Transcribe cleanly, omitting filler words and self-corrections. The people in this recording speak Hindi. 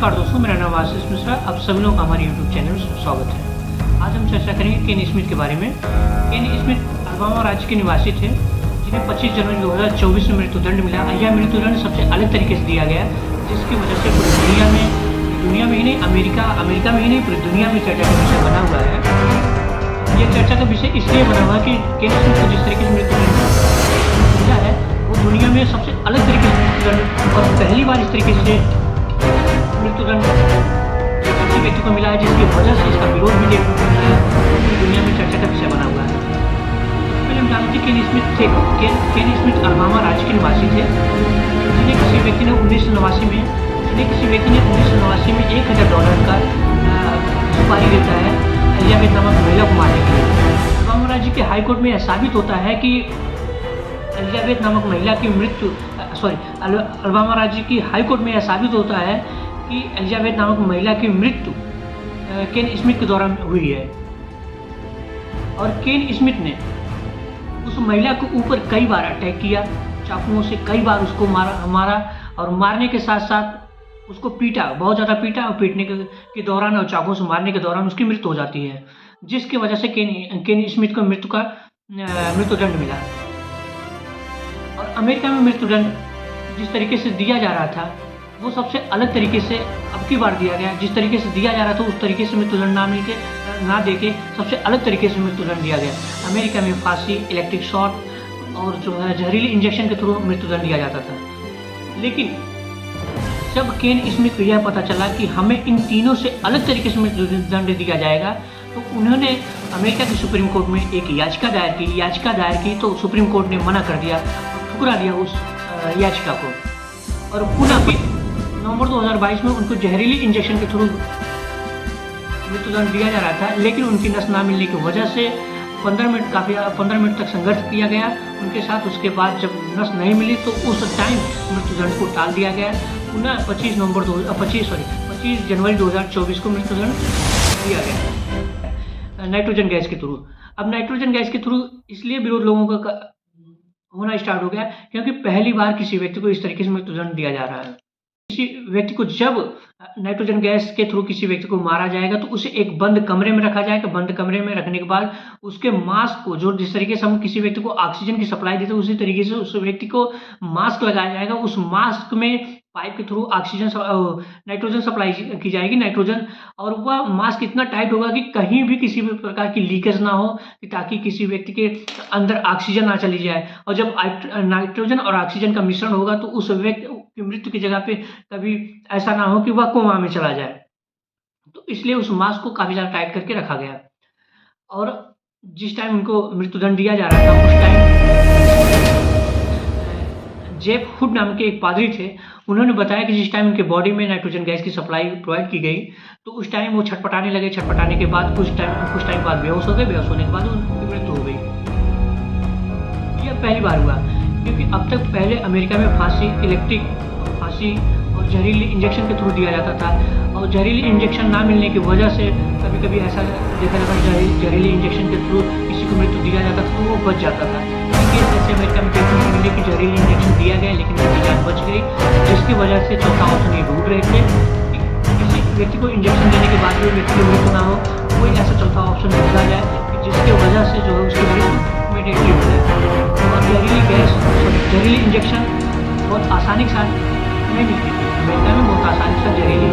नमस्कार दोस्तों, मेरा नाम आशीष मिश्रा। आप सभी लोग का हमारे यूट्यूब चैनल में स्वागत है। आज हम चर्चा करेंगे केन स्मिथ के बारे में। केन स्मिथ अलाबामा राज्य के निवासी थे, जिन्हें 25 जनवरी 2024 में मृत्युदंड मिला। यह मृत्युदंड सबसे अलग तरीके से दिया गया, जिसकी वजह से पूरी दुनिया में ही नहीं, अमेरिका में ही नहीं, पूरी दुनिया में चर्चा का विषय बना हुआ है। यह चर्चा का विषय इसलिए बना हुआ कि केन स्मिथ को जिस तरीके से मृत्युदंड मिला है, वो दुनिया में सबसे अलग तरीके से मृत्युदंड और पहली बार इस तरीके से मृत्युदंड किसी व्यक्ति को मिला है, जिसकी वजह से इसका विरोध भी देखने को मिला है। पूरी दुनिया में चर्चा का विषय बना हुआ है। पहले हम जानते हैं केन स्मिथ थे। केन स्मिथ अलाबामा राज्य के निवासी थे, जिन्हें किसी व्यक्ति ने 1989 में $1000 का सुपारी देता है एलिजाबेथ नामक महिला को मारने के लिए। अलाबामा राज्य के हाई कोर्ट में यह साबित होता है कि एलिजाबेथ नामक महिला की मृत्यु अलाबामा राज्य की हाई कोर्ट में यह साबित होता है कि एलिजाबेथ नामक महिला की मृत्यु केन स्मिथ के दौरान हुई है। और केन स्मिथ ने उस महिला के ऊपर कई बार अटैक किया, चाकुओं से कई बार उसको मारा और मारने के साथ साथ उसको पीटा, बहुत ज़्यादा पीटा। और पीटने के दौरान और चाकुओं से मारने के दौरान उसकी मृत्यु हो जाती है, जिसकी वजह से केन स्मिथ को मृत्युदंड मिला। और अमेरिका में मृत्युदंड जिस तरीके से दिया जा रहा था, वो सबसे अलग तरीके से अब की बार दिया गया। जिस तरीके से दिया जा रहा था, उस तरीके से मृत्युदंड ना देके सबसे अलग तरीके से मृत्युदंड दिया गया। अमेरिका में फांसी, इलेक्ट्रिक शॉक और जो है जहरीले इंजेक्शन के थ्रू मृत्युदंड दिया जाता था। लेकिन जब केन स्मिथ को यह पता चला कि हमें इन तीनों से अलग तरीके से मृत्युदंड दिया जाएगा, तो उन्होंने अमेरिका की सुप्रीम कोर्ट में एक याचिका दायर की। तो सुप्रीम कोर्ट ने मना कर दिया और ठुकरा दिया उस याचिका को। और पुनः नवंबर 2022 में उनको जहरीली इंजेक्शन के थ्रू मृत्युदंड दिया जा रहा था, लेकिन उनकी नस ना मिलने की वजह से 15 मिनट तक संघर्ष किया गया उनके साथ। उसके बाद जब नस नहीं मिली तो उस टाइम मृत्युदंड को टाल दिया गया। पुनः 25 जनवरी 2024 को मृत्युदंड दिया गया नाइट्रोजन गैस के थ्रू। अब नाइट्रोजन गैस के थ्रू इसलिए विरोध लोगों का होना स्टार्ट हो गया, क्योंकि पहली बार किसी व्यक्ति को इस तरीके से मृत्युदंड दिया जा रहा है। किसी व्यक्ति को जब नाइट्रोजन गैस के थ्रू किसी व्यक्ति को मारा जाएगा, तो उसे एक बंद कमरे में रखा जाएगा। बंद कमरे में रखने के बाद उसके मास्क को, जो जिस तरीके से हम किसी व्यक्ति को ऑक्सीजन की सप्लाई देते हैं, उसी तरीके से उस व्यक्ति को मास्क लगाया जाएगा। उस मास्क में पाइप के थ्रू नाइट्रोजन सप्लाई की जाएगी, नाइट्रोजन। और वह मास्क इतना टाइट होगा कि कहीं भी किसी भी प्रकार की लीकेज ना हो, ताकि किसी व्यक्ति के अंदर ऑक्सीजन ना चली जाए। और जब नाइट्रोजन और ऑक्सीजन का मिश्रण होगा, तो उस व्यक्ति की मृत्यु की जगह पे कभी ऐसा ना हो कि वह कोमा में चला जाए। तो इसलिए उस मास्क को काफी ज्यादा टाइट करके रखा गया। और जिस टाइम उनको मृत्युदंड दिया जा रहा था, उस टाइम जेफ हुड नाम के एक पादरी थे। उन्होंने बताया कि जिस टाइम उनके बॉडी में नाइट्रोजन गैस की सप्लाई प्रोवाइड की गई, तो उस टाइम वो छटपटाने लगे। छटपटाने के बाद कुछ टाइम बाद बेहोश हो गए। बेहोश होने के बाद उनकी मृत्यु हो गई। यह पहली बार हुआ, क्योंकि अब तक पहले अमेरिका में फांसी और जहरीली इंजेक्शन के थ्रू दिया जाता था। और जहरीली इंजेक्शन ना मिलने की वजह से कभी कभी ऐसा देखा जाता था, जहरीली इंजेक्शन के थ्रू किसी को मृत्यु दिया जाता था, तो वो बच जाता था। जैसे अमेरिका में देखने को मिले कि जहरीली इंजेक्शन दिया गया, लेकिन उनकी जान बच गई, जिसकी वजह से चौथा ऑप्शन ये ढूंढ रहे थे कि किसी व्यक्ति को इंजेक्शन देने के बाद भी व्यक्ति की मृत्यु ना हो, कोई ऐसा चौथा ऑप्शन ढूंढा जाए कि जिसकी वजह से जो है उसकी मृत्यु इमीडिएटली हो जाए। और जहरीली इंजेक्शन बहुत आसानी के साथ नहीं मिलती थी। अमेरिका में बहुत आसानी से जहरीली